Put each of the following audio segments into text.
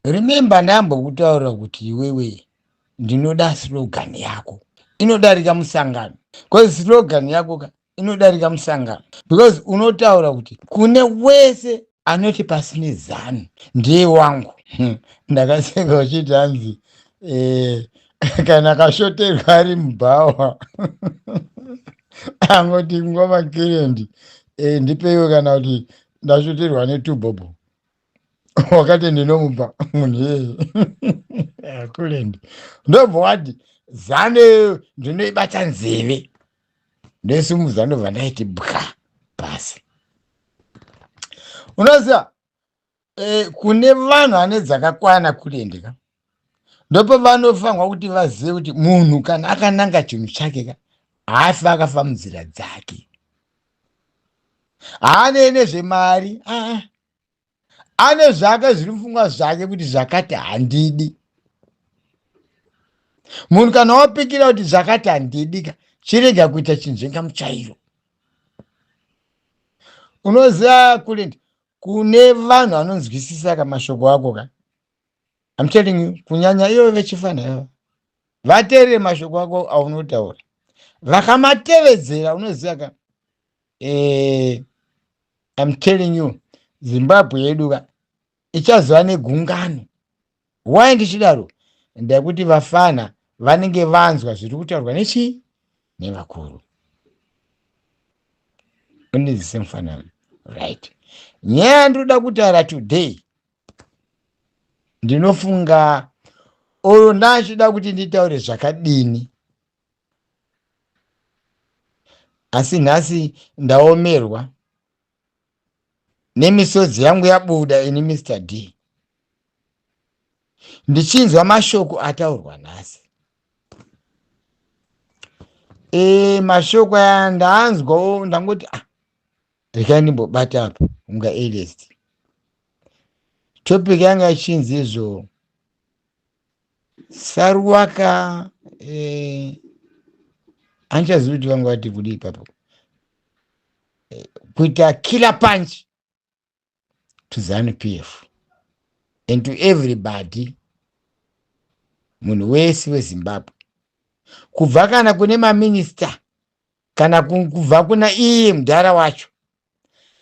Remember ndambo kutaura kuti iwewe ndinoda slogan yako inodarika musangano, because slogan yako inodarika musangano, because unotaura kuti kune wese anoti pasine zano ndiye wangu. Ndakaseka uchiti hanzi kana kashoterwa ari mubhawa angoti ngoma kirendi ndipeiwe, kana kuti ndashoterwa netubobo wakati ndinomupa munhu yeye kurendi ndobva wati zano ndinoibata nzeve ndosimudza ndobva ndaiti bwa pasi. Unoziva kune vanhu ane dzakakwana kurendeka ndopo vanofanirwa kuti vazive kuti munhu kana akananga chinhu chake ka haafi akafa munzira dzake, haane nezvemari, ane zvake zviri mupfungwa zvake kuti zvakati handidi. Munhu kana wapikira kuti zvakati handidi ka chirega kuita chinhu zvengamuchairo. Unoziva kurendi kune vanhu vanonzwisisa ka mashoko ako ka, I'm telling you, kunyanya ivo vechifana vateerere mashoko ako aunotaura, vakamatevedzera unoziva ka I'm telling you, Zimbabwe yedu ka ichazova negungano. Why ndichidaro? Ndekuti vafana vanenge vanzwa zviri kutaurwa nechi nevakuru. Unizise mufanano, right? Nyaya ndoda kutaura today, ndinofunga oro ndachida kuti nditaure zvakadini, asi nhasi ndaomerwa nemisodzi yangu yabuda ini Mr. D ndichinzwa mashoko ataurwa nhasi. Mashoko aya ndaanzwawo ndangoti rekai ndimbobata apo unga A-list. Topic yanga ichinzi izvo Saruwaka anchazivi kuti vanga vati kudi ipapo kuita killer punch to ZANU-PF and to everybody, munhu wese weZimbabwe, kubva kana kune maminista kana kubva kuna iye mudhara wacho,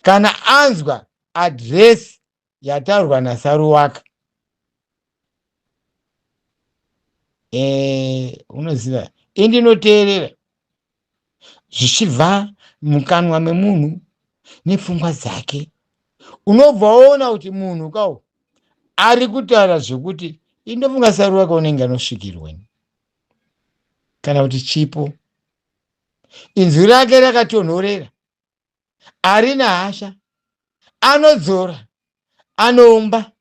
kana anzwa adresi yataurwa naSaruwaka, unoziva indinoteerera zvichibva mukanwa memunhu nepfungwa dzake, unobva waona kuti munhu kawo ari kutaura zvekuti indofunga Saruwaka unenge anosvikirwa kana kuti chipo. Inzwi rake rakatonhorera, arina hasha, anodzora, anomba,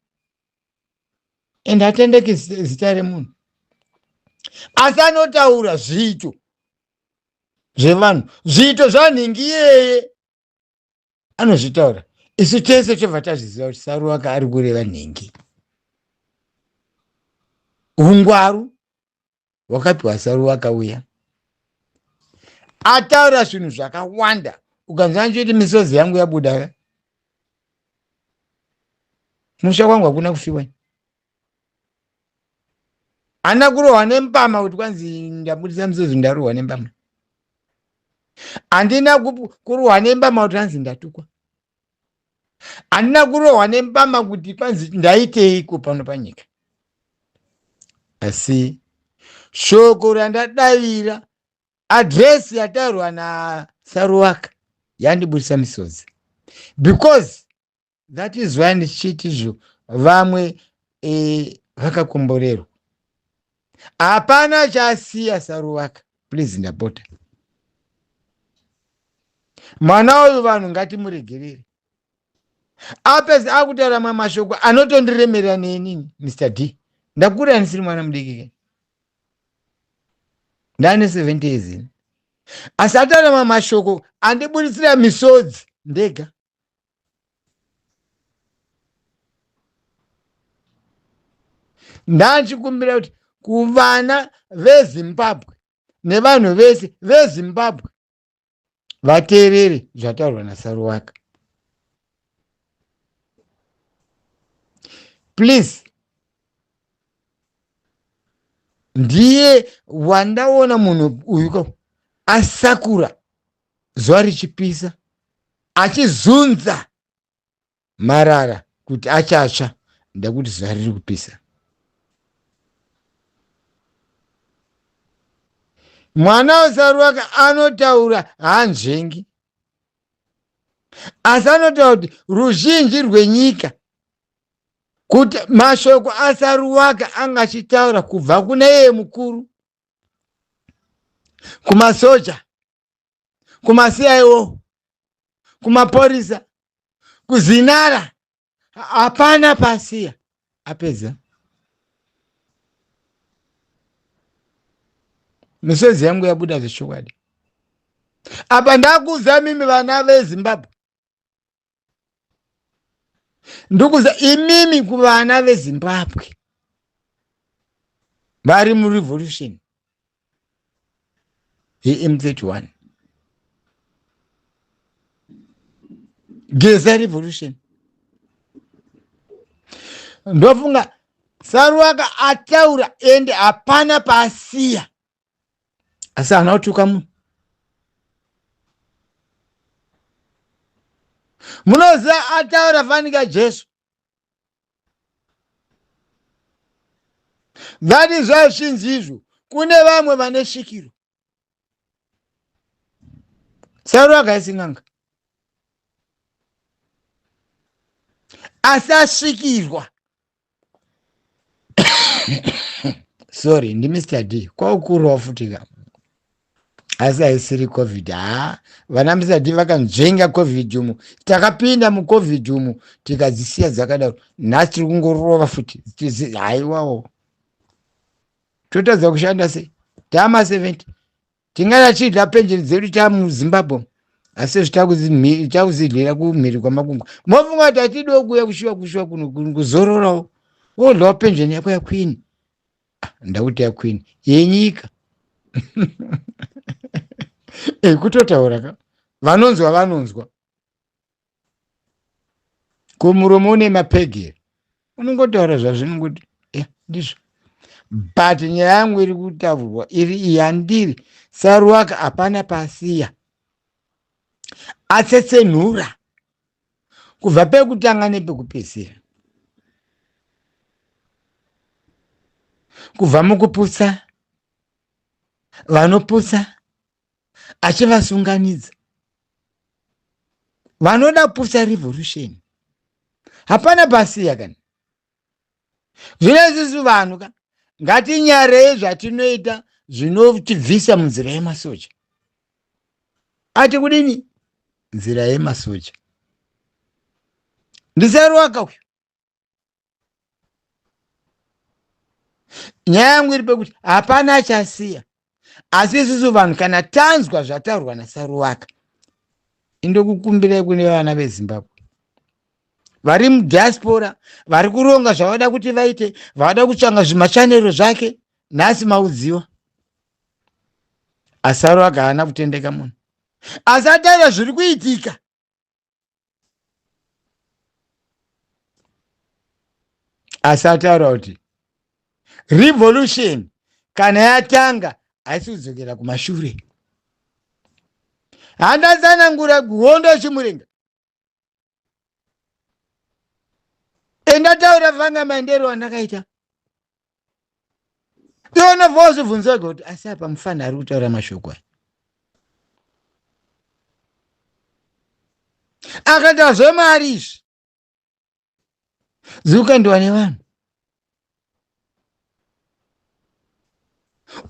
ende atendeki zita remunhu, asi anotaura zviito zvevanhu, zviito zvanhingi iyeye anozvitaura. Isu tese tobva tazviziva kuti Saruwaka ari kureva nhingi. Ungwaru hwakapiwa Saruwaka uya, ataura zvinhu zvakawanda, ukanzwa nchoti misodzi yangu yabuda, musha kwangu hakuna kufiwa, hana kurohwa nembama kuti kwanzi ndabudisa misodzi ndarohwa nembama, handina kurohwa nembama kuti hanzi ndatukwa, handina kurohwa nembama kuti kwanzi ndaiteiko pano panyika. Asi shoko randadavira, adresi yataurwa naSaruwaka yandibudisa misodzi, because that is why ndichiti izvo vamwe vakakomborerwa. Hapana chaasiya Saruwaka, please ndapota. Mwana uyu vanhu ngatimuregerere. Apedza akutaura mamwe mashoko anotondiremerera neni Mr. D. Ndakura ndisiri mwana mudiki, ndane 70 years. Asi ataura mamwe mashoko andibudisira misodzi ndega. Ndanchikumbira kuti kuvana veZimbabwe nevanhu vese veZimbabwe vateerere zvataurwa naSaruwaka. Please, ndiye wandaona munhu uyu asakura zuva richipisa achizunza marara kuti achatsva ndekuti zuva riri kupisa. Mwana weSaruvaka anotaura hanzvengi, asi anotaura kuti ruzhinji rwenyika, kuti mashoko aSaruvaka anga achitaura kubva kuna iye mukuru, kumasoja, kumaCIO, kumapurisa, kuzinara, hapana pasiya. Apedza misodzi yangu yabuda zvechokwadi. Apa ndakuudza mimi vana veZimbabwe, ndikuudza imimi kuvana veZimbabwe vari murevolution yeM31, geza revolution. Ndofunga Saruvaka ataura ende hapana pasiya, asi hana kutuka munhu. Munoziva ataura fanika Jesu. That is why zvinzi izvo kune vamwe vane svikiro. Saruvaka ising'anga, asi asvikirwa. Sorry, ndi Mr. D kwaukurawo futika, asi haisiri COVID. Vana Mr. D vakanzvenga COVID umu, takapinda muCOVID umu tikadzisiya dzakadaro. Nhasi tiri kungorova futi, haiwawo totadza kushanda sei? Tama 70 tingada chidya penjeri dzedu tamuZimbabwe, asi takuzidlira kumhiri kwamakungwa. Mofunga kuti hatidiwo kuuya kushuwa kuno kuzororawo wodlawo penjeni yako yakwini. Ndakuti yakwini yenyika. Kutotaura ka vanonzwa kumuromo une mapegere unongotaura zvazvinongoti ndizvo. But nyaya yangu iri kutaurwa iri iyi handiri. Saruvaka hapana pasiya, atsetsenura kubva pekutanga nepekupedzisira, kubva mukuputsa vanoputsa achivasunganidza, vanoda kuputsa revolution. Hapana pasiya kana zvinezvisu vanhu ka ngatinyarei zvatinoita zvinotibvisa munzira yemasoja. Ati kudini? Nzira yemasoja. Ndisaruvaka uyu. Nyaya yangu iri pekuti hapana achasiya, asi isusu vanhu kana tanzwa zvataurwa naSaruvaka, indokukumbirai kune vana veZimbabwe vari mudiaspora, vari kuronga zvavada kuti vaite, vavada kutsvanga zvimachanero zvake, nhasi maudziwa. Saruvaka haana kutendeka munhu, asi ataura zviri kuitika. Asi ataura kuti revolution kana yatanga haisi kudzokera kumashure. Handazanangura hondo chimurenga. Endataura vanga maendero andakaita. Iona vozi vunza kuti asi apa mufana ari kutaura mashoko aya. Akata zvemari izvi zvikandiwa nevanhu.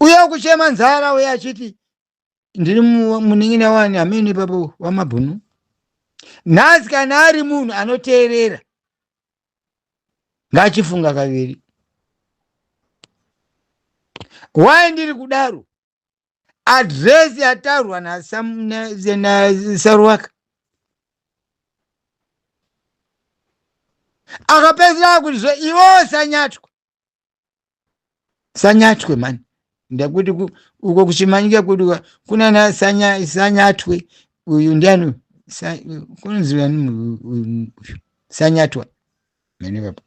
Uya kuchema nzara uya achiti ndiri muning'ina wani amene papo wamabhunu. Nhasi kana ari munhu anoteerera ngachifunga kaviri. Why ndiri kudaro? Address yataurwa naSaruvaka akapedzera kuti iwo sanyatwe mani. Ndakuti uko kuchimanyika kwedu kuna na sanyatwe uyu ndiani kunziwa sanyatwa mene papo.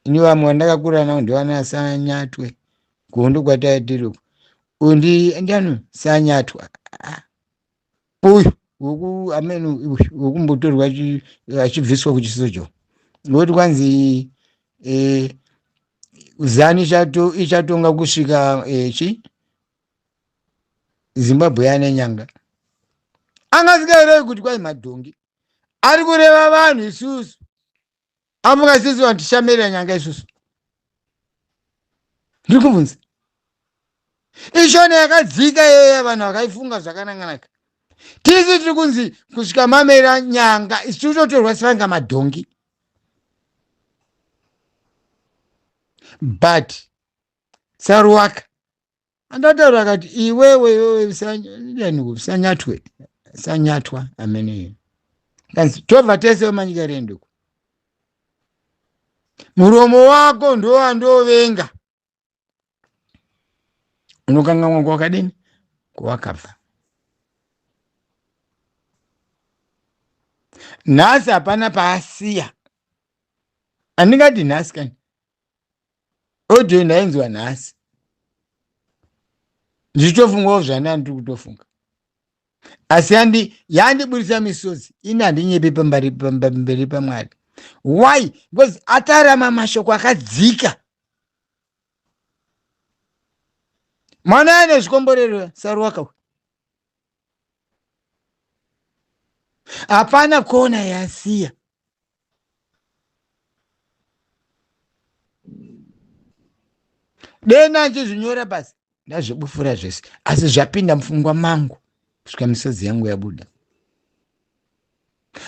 Ini vamwe ndakakura navo ndiwana sanyatwe kundu kwataitiri undi ndianu sanyatwa uyu uku amene ukumbutorwa achibviswa kuchisocho ngoti kwanzi zani ichatonga kusvika Zimbabwe yane nyanga angazikaerei kuti kwai madhongi ari kureva vanhu isusu amuka sisi vantishamirira nyanga isusu ndiri kubvunza ishona yakadzika yeya vanhu vakaifunga zvakanaka tisi tiri kunzi kusvika mamera nyanga isu totorwa sevanga madhongi but Saruwaka andataura akati iwewe sanyatwa ameneyo kanzi tobva tese wemanyika renduku muromo wako ndowandovenga unokangamwa kwakadini kwakabva nhasi hapana paasiya andingati nhasi kani odhoi ndainzwa nhasi ndichitofungawo zvana ndiri kutofunga asi yandiburisa misodzi ini handinyepe pamberi paMwari. Why? Because atarama mashoko akadzika mwana ane zvikomborero Saruwaka hapana kona yasiya dena nchizvinyora basi ndazvibufura zvese asi zvapinda mufungwa mangu kusvika misodzi yangu yabuda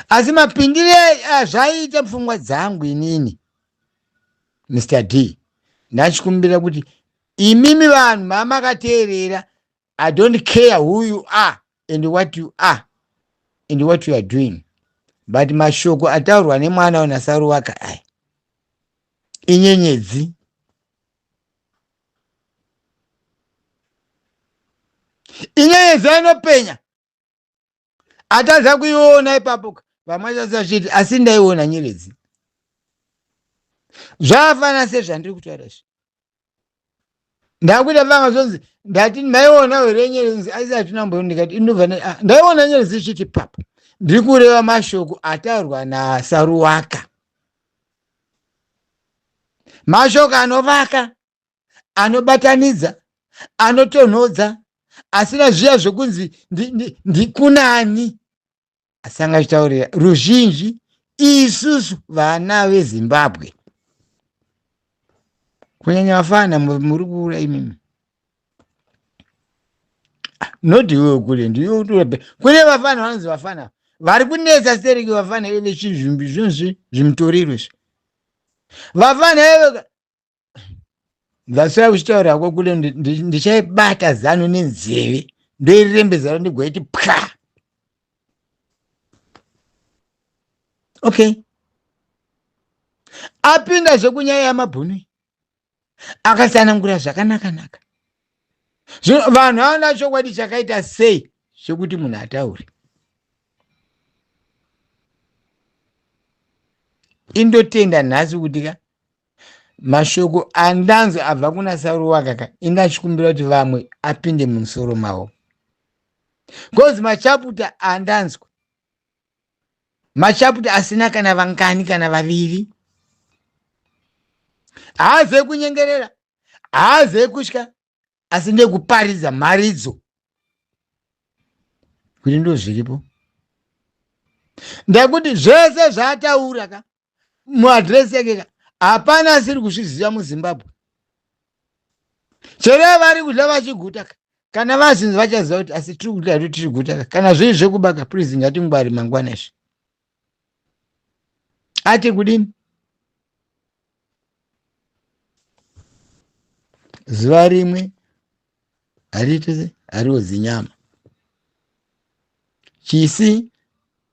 asi mapindire azvaita mufungwa dzangu inini Mr. D ndachikumbira kuti imimi vanhu mamakateerera I don't care who you are and what you are and what you are doing but mashoko ataurwa nemwana unaSaruwaka aya inyenyedzi inopenya ataza kuiona ipapo pamachasachiti asi ndaiona nyeredzi zvafana sezvandiri kutaura izvi ndakuita vanga zvonzi ndati ndaiona here nyeredzi asi hatina mboyo ndikati inobva ndaiona nyeredzi ichiti papa ndiri kureva mashoko ataurwa naSaruwaka mashoko anovaka anobatanidza anotonhodza asina zviya zvokunzi ndikunani asi angachitaurira ruzhinji isusu vana veZimbabwe kunyanya vafana muri kuura imimi noti iwewe kule ndiyotobe kune vafana vanonzi vafana vari kunetsa sereki vafana vechizvimbi zvonzvi zvimutoriro izvi vafana eve zvasvira kuchitaura ko kule ndichaibata zano nenzeve ndoirirembedzana ndigwaiti pwa okay apinda zvekunyaya yamabhunu akasanangura zvakanaka vanhu havana chokwadi chakaita sei chekuti munhu ataure indotenda nhasi kuti mashoko andanzwa abva kuna Saruwaka indachikumbira kuti vamwe apinde mumusoro mavo because machaputa andanzwa machaputa asina kana vangani kana vaviri haazei kunyengerera haazei kutya asi ndekuparidza mharidzo kuti ndo zviripo ndakuti zvese zvataura muadhiresi yake hapana asiri kuzviziva muZimbabwe chero vari kudya vachiguta kana vazhinji vachaziva kuti asi tiri kudya tiri guta kana zviri zvekubaka please ngatingwari mangwana izvi ati kudini zuva rimwe hariwo zinyama chisi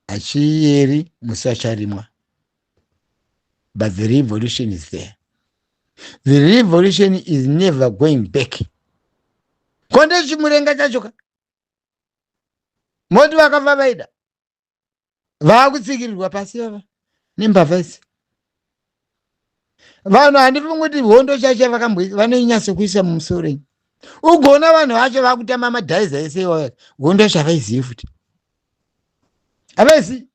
hachiyeri musacharimwa but the revolution is there. The revolution is never going back. Konde chimurenga chachoka moti vakafa vaida vakutsikirirwa pasi vava nembavha idzi vanhu handifungi kuti hondo chacha vanonyatso kuisa mumusoro. Ugona vanhu vacho vakutama madhaiza ese iwayo, hondo chavaizivi futi havaizivi.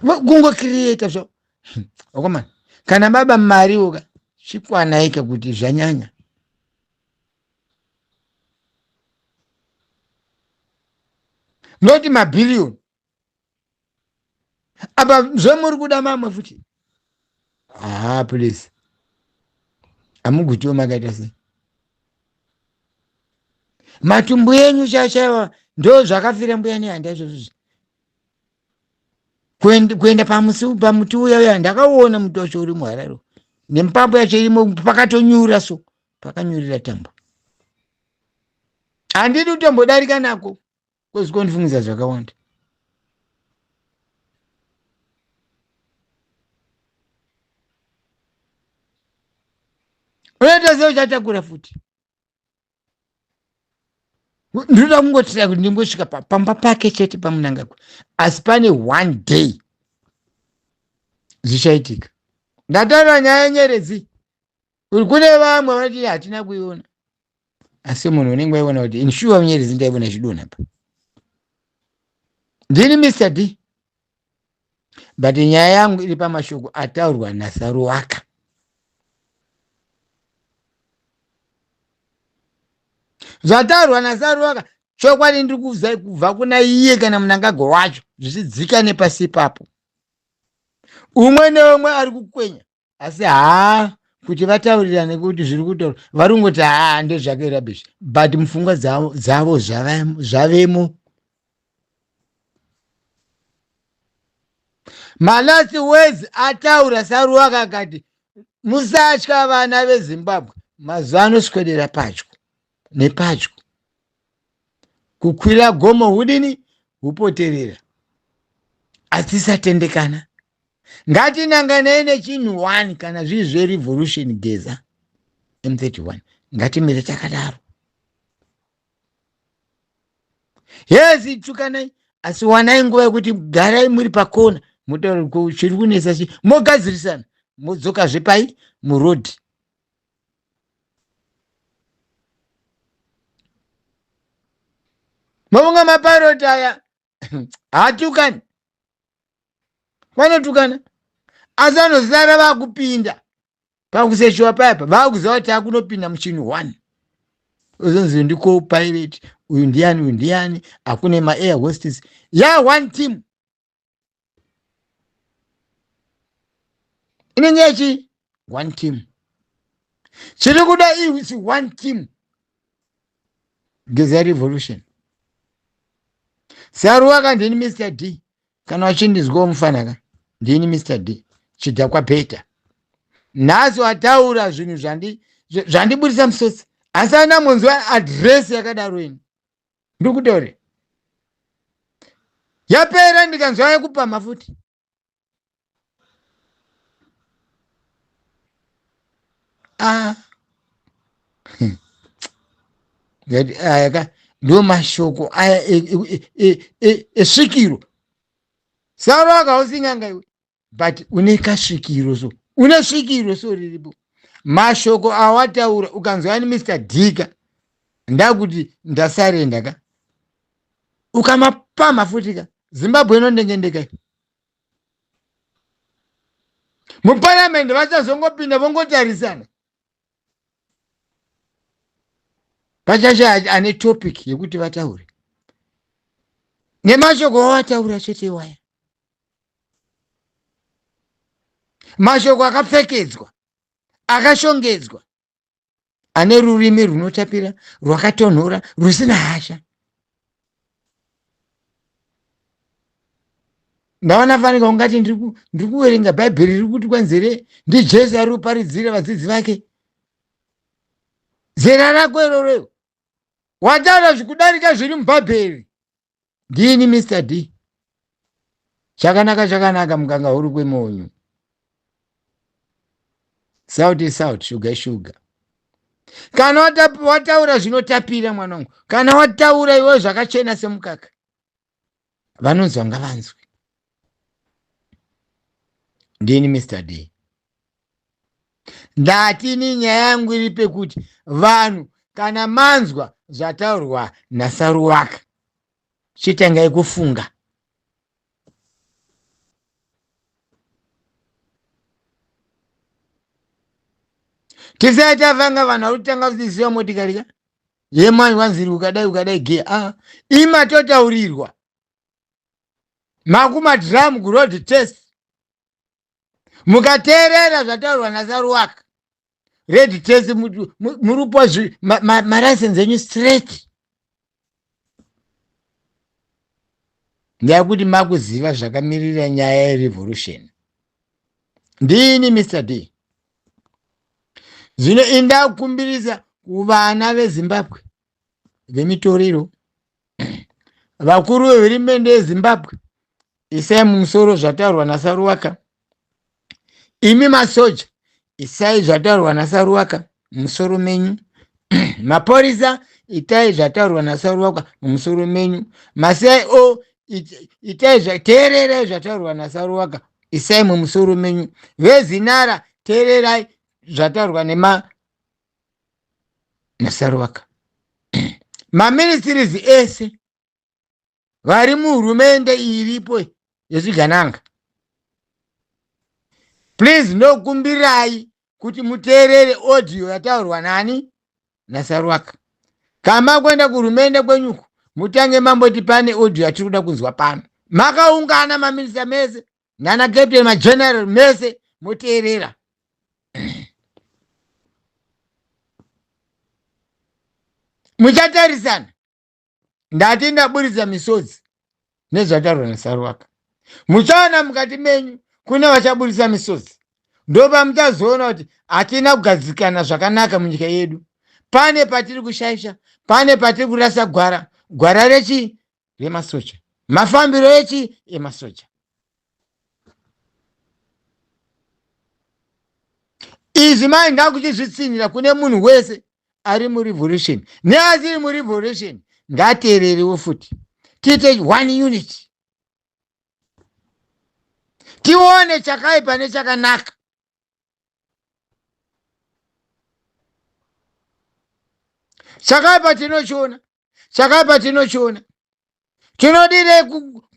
Kungocreata zvo okoma kana baba mariwo chikwanaika kuti zvanyanya. Noti mabhiliyoni apa zvemuri kuda mamwe futi. Please amugutiwo makaita sei? Matumbu enyu chachaiwa ndo zvakafira mbuya nehanda izvozvo. Kuenda pamuti uya uya ndakaona mutosho uri muHarare nemupambo yacho irimo pakatonyura so pakanyurira tambo. Handidi kutombodarika nako kwezvikondifungisa zvakawanda. Unoita sei uchatakura futi? Ndinoda kungotira kuti ndimbosvika pamba pake chete pamunangagwa, asi pane one day zvichaitika. Ndataura nyaya yenyeredzi kune vamwe vanoti hatina kuiona, asi munhu unenge waiona kuti inshuwa nyeredzi ndaiona chidonha pa. Ndini Mr. D, but nyaya yangu iri pamashoko ataurwa naSaruwaka. Zvataurwa naSaruwaka chokwadi ndiri kuzai kubva kuna iye kana munangagwa wacho zvichidzika nepasi ipapo. Umwe neumwe ari kukwenya, asi kuti vataurirane kuti zviri kutaura vari kungoti ndezvake rabhishi, but mupfungwa dzavo zvavemo. Malast words ataura Saruwaka akati musatya vana veZimbabwe, mazuva anoswedera padyo nepadyo, kukwira gomo hudini hupoterera. Atisatendekana, ngatinanganei nechinhu 1 kana zviri zverevolution geza M31, ngatimire takadaro. Yes, tukanai, asi wanai nguva yekuti garai muri pakona mutaura chiri kunesa mogadzirisana, modzoka zvepai murodhi. Mavonga maparoti aya hatukani, vanotukana asi vanozara vakupinda pakuseshuwa payapa, vakuziva kuti hakunopinda muchinhu 1. Uzonzi ndiko pirate, uyu ndiani, hakuna ma-air hostess. One team. Inenge yachi one team. Chiri kuda isi one team. Geza revolution. Saruwaka ndini Mr. D. Kana wachindizwa mufanaka ndini Mr. D. Chidhakwa Peter. Nhasi wataura zvinhu zvandiburisa musotsi, asi ana munzwa adresi yakadaro ini. Ndikutaure yapera ndikanzwa yekupama futi. Ndo mashoko aya esvikiro. Saruwaka usinganga iwe, but une kasvikiro so, une svikiro so riripo. Mashoko awataura ukanzwa ni Mr. Dika ndakuti ndasarenda ka, ukamapama futi ka, Zimbabwe inondengendeka. Muparliament vachazongopinda vongotarisana pachasha ane topic yekuti vataure nemashoko awataura chete waya, mashoko akapfekedzwa akashongedzwa, ane rurimi runotapira, rwakatonhora, rusina hasha. Ndaona fanika ungati ndiri kuverenga bhaibheri riri kuti kwanzere ndiJesu ari kuparidzira vadzidzi vake. Zera rako iroro wataura zvikudarika zviri mubhabheri. Ndini Mr. D. Chakanaka mukanga uri kwemonyu. Salt is salt, sugar is sugar. Kana wataura zvinotapira mwanangu, kana wataura iwe zvakachena semukaka, vanonzwa ngavanzwe. Ndini Mr. D. Ndatini nyaya yangu iri pekuti vanhu kana manzwa zvataurwa naSaruwaka chitangai kufunga. Tisati tavanga vanhu vari kutanga kudzidziswa motikari ka yemani wanziri ukadai ge imatotaurirwa makumadhiramu kuroad test mukateerera zvataurwa naSaruwaka red test murupo marayisensi enyu straight. Ndyakuti makuziva zvakamirira nyaya yerevolution. Ndini Mr. D. Zvino inda kukumbirisa kuvana veZimbabwe vemitoriro vakuru vehurumende yeZimbabwe, isai mumusoro zvataurwa naSaruwaka. Imi masoja isai zvataurwa naSaruwaka mumusoro menyu. Maporisa itai zvataurwa naSaruwaka mumusoro menyu. maCIO itai teererai zvataurwa naSaruwaka isai mumusoro menyu. Vezinara teererai zvataurwa naSaruwaka. Maministries ese vari muhurumende iripo yezvigananga, please ndokumbirai kuti muteerere audio yataurwa nani naSaruwaka. Kama kwenda kuhurumende kwenyuko mutange mamboti pane audio yatiri kuda kunzwa pano. Makaungana maminista mese nana captain mageneral mese muteerera. Muchatarisana. Ndati ndaburitsa misodzi nezvataurwa naSaruwaka. Muchaona mukati menyu kuna vachaburitsa misodzi. Ndopa mutazoona kuti hatina kugadzikana zvakanaka munyika yedu. Pane patiri kushaisha, pane patiri kurasa gwara rechi remasoja, mafambiro echi emasoja. Izvi mai ndakuchizvitsinira kune munhu wese ari murevolution neasiri murevolution ngateererewo futi. Tiite one unit, tione chakaipa nechakanaka. Chakaipa tinochiona. Tinodire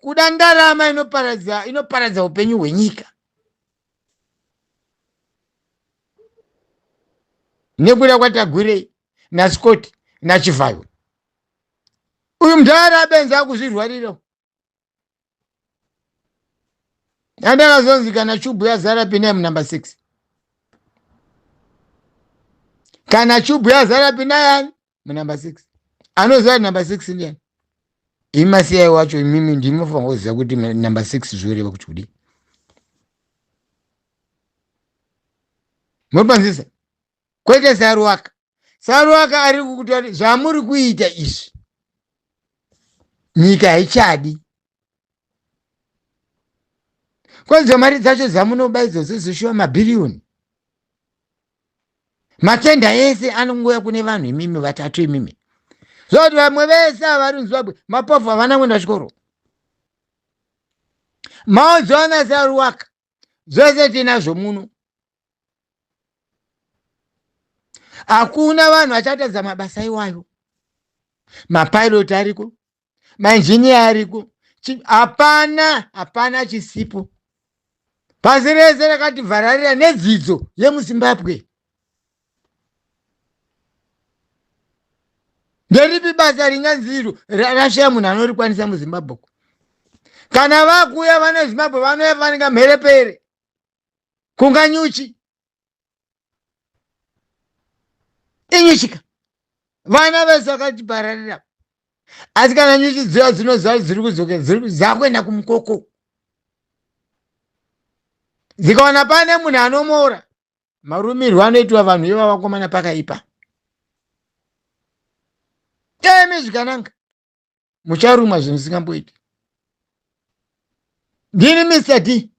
kuda ndarama inoparadza upenyu hwenyika. Nekuda kwatagurei naScott naChivhayo. Uyu mudhara abenzi akuzvirwarira. Andakazonzi kana chubhu yazara pinai munamba 6. Kana chubhu yazara pinai munamba 6. Anoziva namba 6 ndiani? Imasiyai wacho imimi ndinofanira kuziva kuti namba 6 zvoreva kuti kudii. Mupanzisa kwete Saruwaka. Saruwaka ari kukutaura zvamuri kuita izvi nyika haichadi. Kwanza mari dzacho dzamunobaidza dzozoshuva mabhiriyoni. Matenda ese anongoya kune vanhu imimi vatatu imimi. Zvoti vamwe vese vari muZimbabwe mapofu havana kuenda chikoro. Maodzana Saruwaka zvose tinazvo muno. Hakuna vanhu vachatadza mabasa iwayo. Mapilot ariko, maengineer ariko, hapana chisipo. Pasi rese rakati vhararira nedzidzo yemuZimbabwe. Nderipi basa ringanziro rashaya munhu anorikwanisa muZimbabwe. Kana vakuya vana Zimbabwe vanouya vaninga mherepere kunga nyuchi. Inyuchika vana vese vakati pararira. Asi kana nyuchi dziya dzinoziva dziri kudzoka dzakuenda kumukoko. Dzikaona pane munhu anomora marumirwo anoitwa vanhu ivava vakomana pakaipa. Teme zvikananga mucharumwa zvinhu zvisingamboiti. Ndini Mr. D.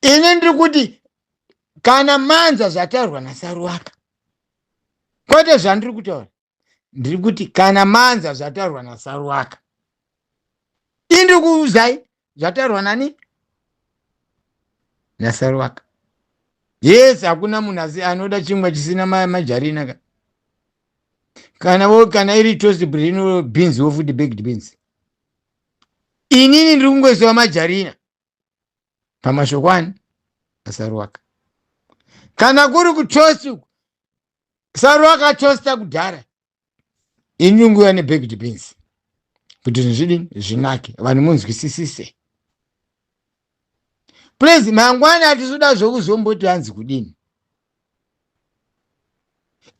Ini ndiri kuti kana manza zvataurwa naSaruwaka, kwete zvandiri kutaura, ndiri kuti kana manza zvataurwa naSaruwaka, Indi kuuzai zvataurwa nani naSarwaka. Yes, hakuna munhu anoda chingwa chisina majarina kana iri toast beans wofuti baked beans. Inini ndiri kungoisiwa majarina pamashoko aSarwaka. Kana kuri kutoast Sarwaka toasta kudhara, ini nguya nebaked beans kuti zvidini zvinake vanhu munzwisisise. Please mangwana hatizoda zvokuzomboti hanzi kudini.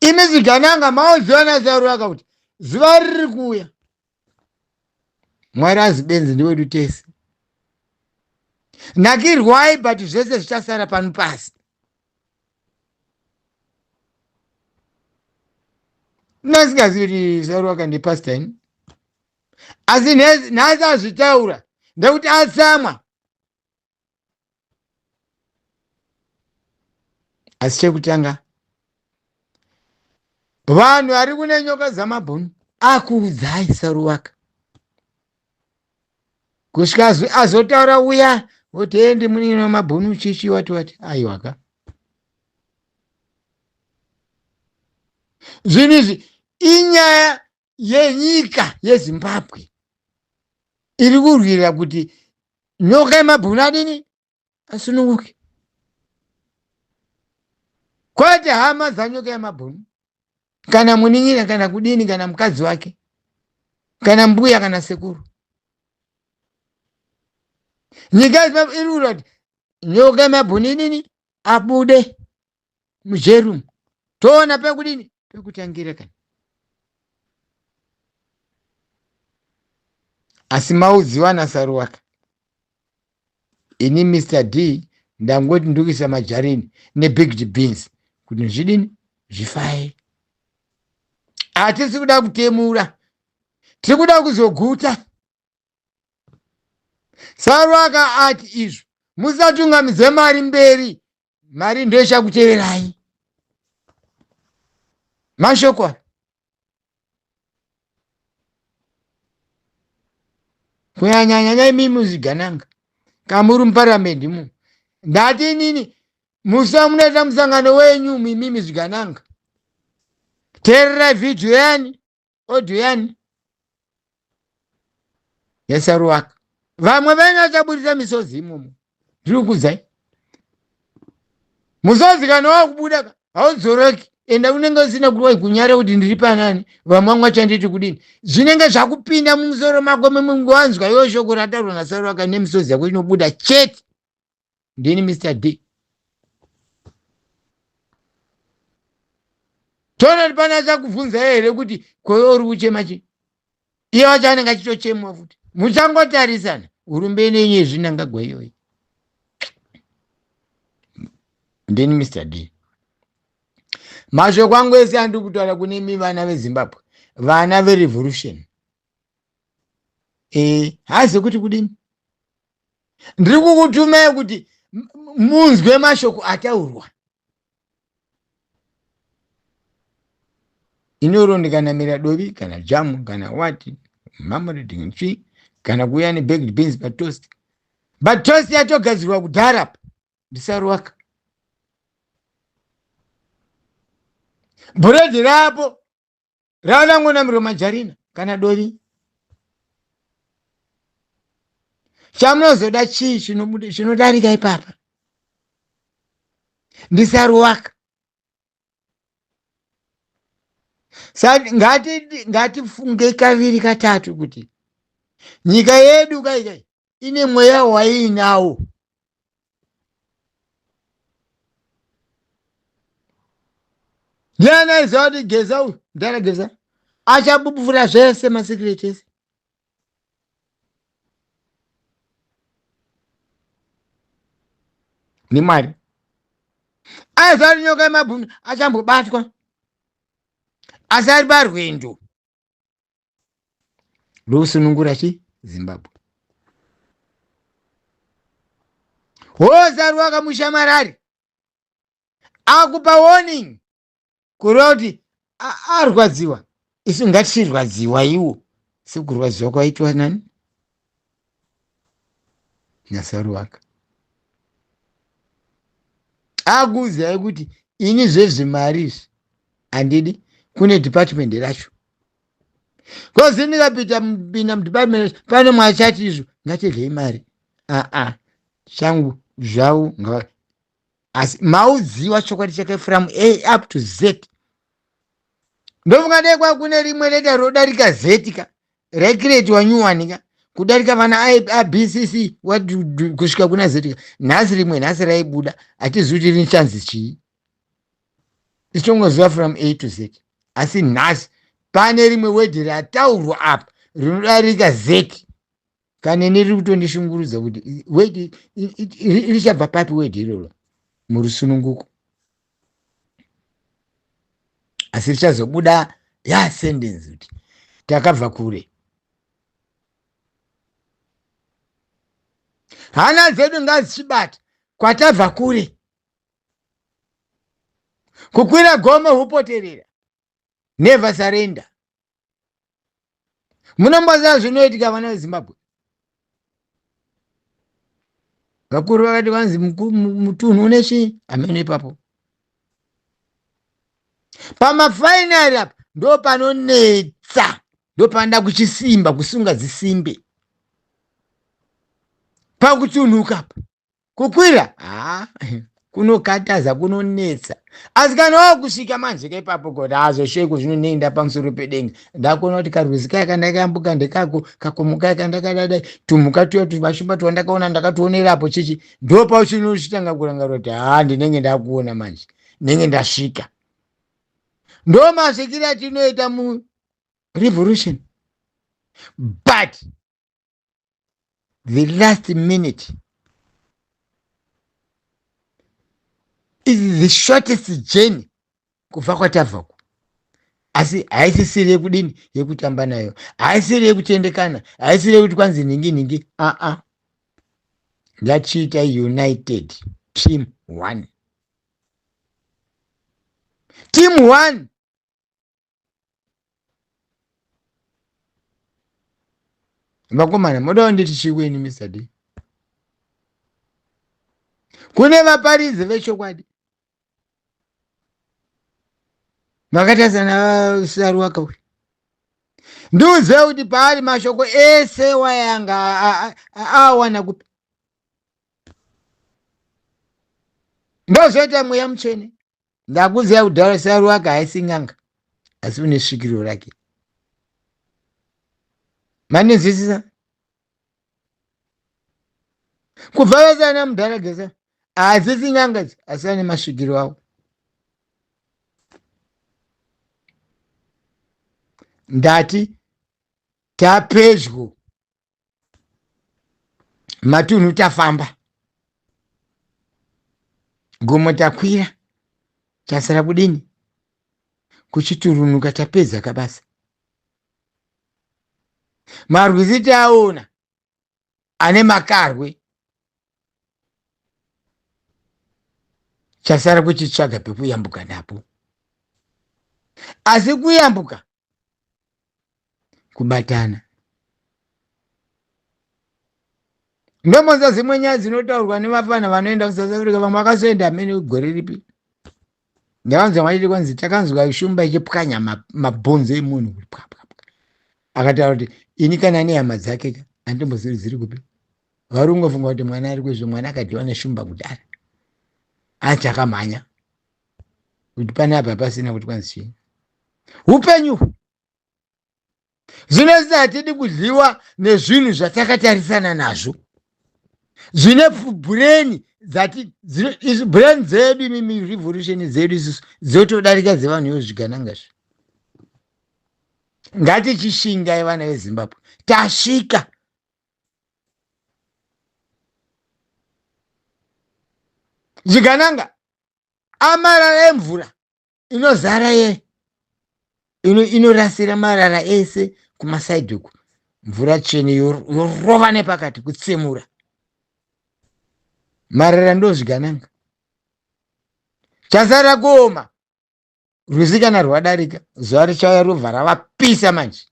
Imi Zigananga maoziva naSarwaka kuti zuva riri kuuya Mwari azibenzi ndiwedu tese. Nakirwai but zvese zvichasara pano pasi. Nasingazivi kuti Sarwaka ndepastor ini. Asi nhasi azvitaura ndekuti atsamwa. Asi chekutanga vanhu vari kune nyoka dzamabhunu akuudzai Sarwaka kusvika azotaura uya kuti endi munini wamabhunu chichi wati aiwaka. Zvinhu izvi inyaya yenyika yeZimbabwe iri kurwira kuti nyoka yemabhunu adini asununguke. Kwete hama dzanyoka yemabhunu kana munin'ina kana kudini kana mukadzi wake kana mbuya kana sekuru. Nyika yeZimbabwe iri kurwira kuti nyoka yemabhunu inini abude mujerumu. Toona pekudini pekutangira kana. Asi maudziwa naSarwaka. Ini Mr. D ndangoti ndikuisa majarini nebaked beans kuti zvidini zvifaye. Hatisi kuda kutemura, tiri kuda kuzoguta. Sarwaka ati izvo musatungamidze mari mberi, mari ndochakuteverai. Mashoko kunyanyanya imimi muZigananga kamuri muparamendi mu ndati nini musamunoita musangano wenyu mimi Zigananga. Teerera video yani audio yani yaSarwaka. Vamwe venyu vachaburisa misozi imomo. Ndiri kukudzai musozi kana wakubuda haudzoroki enda unenge usina kuwai kunyara kuti ndiri panani vamwe chanditi kudini zvinenge zvakupinda mumusoro mako mungowanzwa iwo shoko rataurwa naSarwaka nemisozi yako inobuda chete. Ndini Mr. D. Tona ndipana chakubvunza here kuti koyo uri kuchema chi. Iye wacho anenge achitochemwa futi. Muchangotarisana hurumende yenyu yezvinangagwa iyoyo. Ndini Mr. D. Mashoko angu ese andiri kutaura kune imi vana veZimbabwe, vana verevolution. Hazi kuti kudini. Ndiri kukutumai kuti munzwe mashoko ataurwa. Inoro ndikanamira dovi kana jamu kana wati marmalade nchi kana kuya nebaked beans patoast. But toast yatogadzirwa kudhara ndiSarwaka. Bhuredhi rapo ravanangonamirwa majarina kana dovi. Chamunozoda chii chinodarika ipapa? NdiSarwaka. Saka ngatifunge kaviri katatu kuti nyika yedu kai ine mweya wainawo. Ndiana izodi geza uyu ndana geza achabubuvura zvese masikireti ese. Ni Mwari. Aizari nyoka yemabhunu achambobatwa. Asari parwendo rwosunungura chi Zimbabwe. Sarwaka mushamarari akupa warning kureva kuti arwadziwa. Isu ngatichirwadziwa iwo sekurwadziwa kwaitwa nani naSaruwaka akuudzai kuti ini zvezvimari izvi handidi, kune department racho. Kozi ndikapinda mudepartment pane mwachati izvo ngatirhei mari. Changu zvau asi maudziwa chokwadi chake from A up to Z. Ndofunga dai kune rimwe leta rodarika Z ka regrade wanyuwanika kudarika vana ABCC kusvika kuna Z ka. Nhasi rimwe nhasi raibuda hatizivi kuti rinichanzi chii. Tichongoziva from A to Z. Asi nhasi pane rimwe wedhi rataurwa apa rinodarika Z. Kana niri kutondishungurudza kuti wedhi richabva papi wedhi iroro murusununguko. Asi richazobuda sentence kuti takabva kure. Hana dzedu ngadzichibata kwatabva kure. Kukwira gome hupoterera. Never surrender. Munomboziva zvinoitika vana veZimbabwe. Vakuru vakati vanzi mutunhu unechi amene ipapo. Pamafainari apa ndo panonetsa, ndo panoda kuchisimba kusunga zisimbe. Pakutunhuka apa kukwira kunokataza kunonetsa. Asi kana wakusvika manjeka ipapo kuti zvesheko zvinonenda pamusoro pedenga, ndakuona kuti karwizi kaya kandakayambuka ndekako, kakomo kaya kandakadadai, tumhuka tuya tumashumba twandakaona ndakationerapo chichi, ndo pauchinochitanga kurangarira kuti ndinenge ndakuona manje, ndinenge ndasvika. Ndo masvikiro atinoita revolution. But the last minute is the shortest journey kubva kwatabvako. Asi haisisiri yekudini, yekutamba nayo, haisiri yekutendekana, haisiri yekuti kwanzi ningi. Ngachiita united team one. Team one. Vakomana modawo nditi chiweni Mr. D. Kune vaparidzi vechokwadi vakatarisana Saruwaka uyu. Ndiudzei kuti paari mashoko ese wayanga awana kupi. Ndozoita mweya mutsvene. Ndakuziva kudhara Saruwaka haisi n'anga, asi une svikiro rake. Manizwisisa? Kubva vasana mudharagesa hadzisi n'anga asi ane masvikiro awo. Ndati tapedyo, matunhu tafamba, gomo takwira, chasara kudini, kuchiturunuka tapedza kabasa. Marwizi taona ane makarwe, chasara kuchitsvaga pekuyambuka napo. Asi kuyambuka kubatana. Ndomonza zimwe nyaya dzinotaurwa nevafana vanoenda kuSouth Africa, vamwe vakazoenda amene gore ripi. Ndakanzwa mwachiti kwanzi takanzwa shumba ichipwanya mabhonzo emunhu. Akataura kuti ini kana nehama dzake handimbozivi dziri kupi. Vari kungofunga kuti mwana ari kwezvo, mwana akadhiwa neshumba kudhara. Ati akamhanya kuti pane apa pasina kuti kwanzi chii. Upenyu zvinozvi hatidi kudliwa nezvinhu zvatakatarisana nazvo. Zvine bhureni dzati bhureni dzedu revolution dzedu isusu dzotodarika dzevanhu vezviganangazve. Ngatichishingai vana veZimbabwe, tasvika. Zvigananga amarara emvura inozara inorasira marara ese kumasaidhi uku. Mvura tsvene yorova nepakati kutsemura. Marara ndozvigananga. Chasara kuoma. Rwizi kana rwadarika, zuva richauya robva ravapisa manje.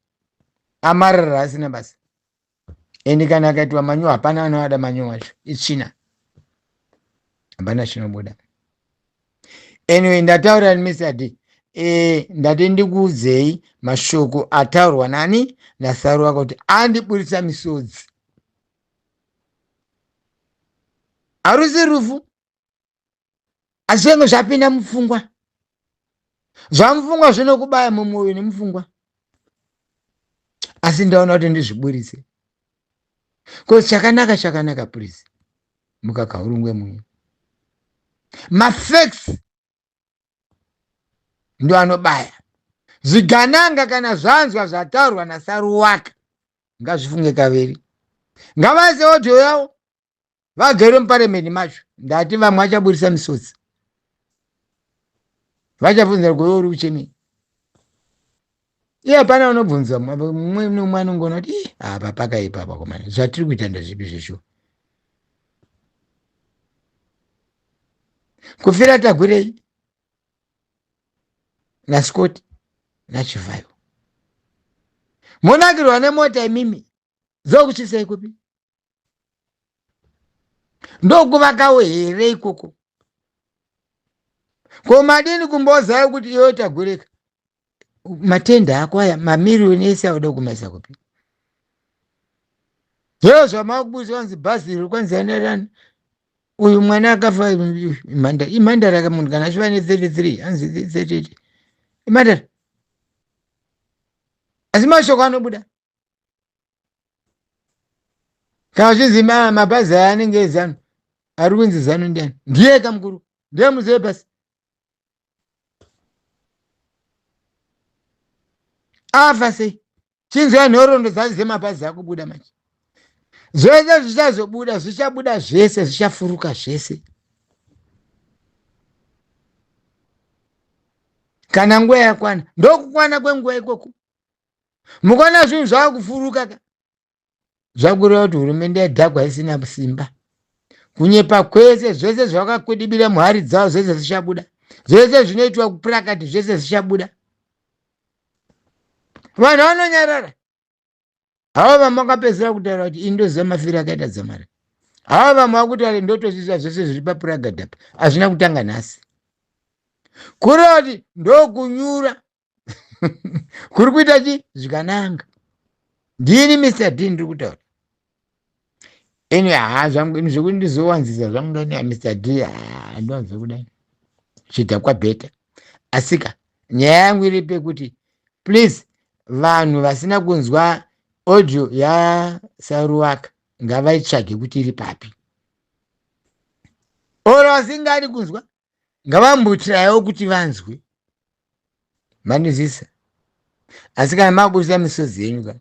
Amarara asina basa. Endi kana akaitwa manyowa hapana anoada manyowa acho, itsvina, hapana chinobuda. Anyway, ndataura Mr. D. Ndati ndikuudzei mashoko ataurwa nani naSaruwaka kuti andiburisa misodzi. Harusi rufu, asi zvinenge zvapinda mupfungwa. Zvamupfungwa zvinokubaya mumwoyo nemupfungwa. Asi ndaona kuti ndizviburise. Kozi chakanaka please. Mukakaurungwe mumwe. Mafacts ndo anobaya. Zvigananga kana zvanzwa zvataurwa naSaruwaka ngazvifunge kaviri. Ngavaise audio yavo vagere muparemeni macho. Ndati vamwe vachaburisa misodzi. Vachabvunza kuti uri kuchemei. Iye hapana unobvunza mumwe nomwe anongona kuti apa pakaipa pakomana. Zvatiri kuita ndezvipi zveshuwa. Kufira Tagwirei naScott naChivayo. Munakirwa nemota imimi zokuchisei kupi? Ndokuvakawo here ikoko. Komadini kumbozayo kuti iwe Tagwireka. Matenda ako aya mamiliyoni ese auda kumaisa kupi? Zviro zvamakubusa wanzi bhazi riri kwanzi anarani. Uyu mwana akafa imhandara munhu kana achiva ne33 anzi 38 imhandara. Asi mashoko anobuda. Kana zvizi mabhazi aya anenge ezano. Ari kunzi zano ndiani? Ndiye kamukuru. Ndiye muzive basi. Afa sei? Chinzwa nhoroondo dzacho dzemabhazi akubuda manje. Zvese zvichazobuda, zvichabuda zvese, zvichafuruka zvese. Kana nguva yakwana, ndokukwana kwenguva ikoko. Mukaona zvinhu zvaakufuruka ka. Zvakureva kuti hurumende yadhagwa isina simba. Kunyepa kwese zvese zvakakwidibira muhari dzavo zvese zvichabuda. Zvese zvinoitwa kuprakati zvese zvichabuda. Vanhu vanonyarara. Hava vamwe vakapedzera kutaura kuti ini ndoziva mafiro akaita Dzamara. Hava vamwe vakutaura ndotozviziva zvese zviri papuragadi apa. Hazvina kutanga nhasi. Kureva kuti ndokunyura. Kuri kuita chi? Zvikananga. Ndini Mr. D ndiri kutaura. Anyway, zvangu zvekuti ndizowanzisa zvangu ndani Mr. D handonzwe kudai. Chidhakwa bheta. Asika nyaya yangu iri pekuti please vanhu vasina kunzwa audio yaSaruwaka ngavaitsvage kuti iri papi. Oro vasingadi kunzwa ngavambutirawo kuti vanzwe. Manizisa. Asi kana maburisa misodzi yenyu ka.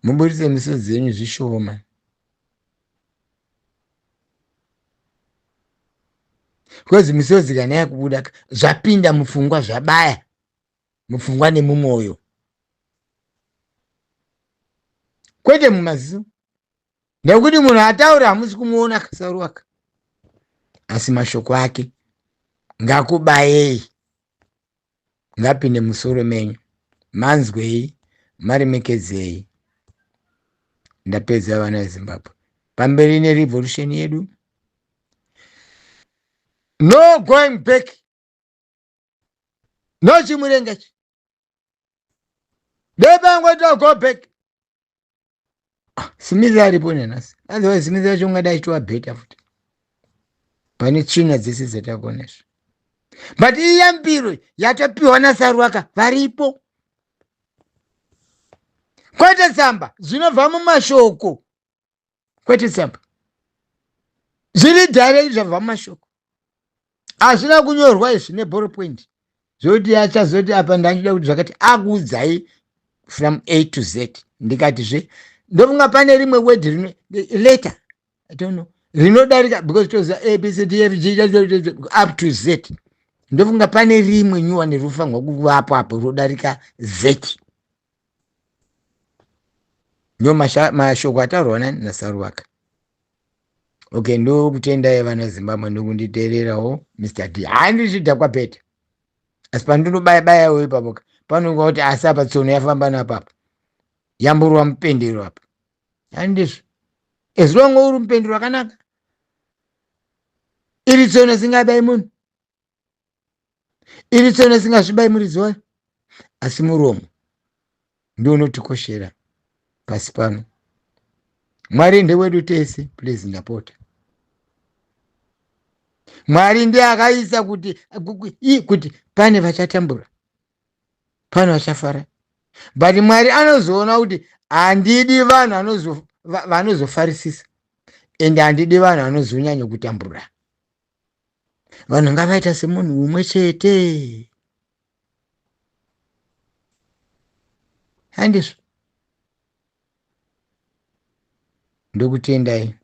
Muburise misodzi yenyu zvishoma. Kwezi misodzi kana yakubuda zvapinda mupfungwa zvabaya. Mupfungwa nemumwoyo. Kwete mumaziso. Nekuti munhu ataura hamusi kumuona kaSaruwaka. Asi mashoko ake ngakubayei. Ngapinde musoro menyu. Manzwei, marimekedzei. Ndapedza vana veZimbabwe. Pamberi nerevolution yedu. No going back. No chimurengachi. Debangwa go back. Smith aripo nanasi. Otherwise Smith yacho ungadai chwa beta futi. Pane tsvina dzese dzatakonesha. But iya mbiro yatapiwa naSaruwaka varipo. Kwete tsamba zvinobva mumashoko. Kwete tsamba. Zviri direct zvabva mumashoko. Hazvina kunyorwa izvi neball point. Zoti achazoti apa ndachida kuti zvakati akuudzai from A to Z. Ndikati ndofunga pane rimwe word later. I don't know. Rinodarika because it was A, B, C, D, F, G, up to Z. Ndofunga pane rimwe nyuwa nerufanwa kuvapo apo rodarika Z. Ndo mashoko ataurwa naSaruwaka. Okay, ndo kutenda vana veZimbabwe ndokunditeererawo Mr. D. Handi chidhakwa bheta. Asi pandinobaya-bayawo ipapo panonga kuti asi apa tsono yafamba napapo. Yamburwa mupendero apa. handizvo ezilongo uri mupenzi wakanaka iri tsono singabai munhu iri tsono singazvibai muridzi wayo asi muromo ndio unotikoshera pasi pano. Mwari ndewedu tese please ndapota. Mwari ndiye akaisa kuti pane vachatambura pane vachafara, but Mwari anozoona kuti handidi vanhu vanozofarisisa ende handidi vanhu vanozonyanya kutambura. Vanhu ngavaita semunhu umwe chete. Handizvo ndokutendai.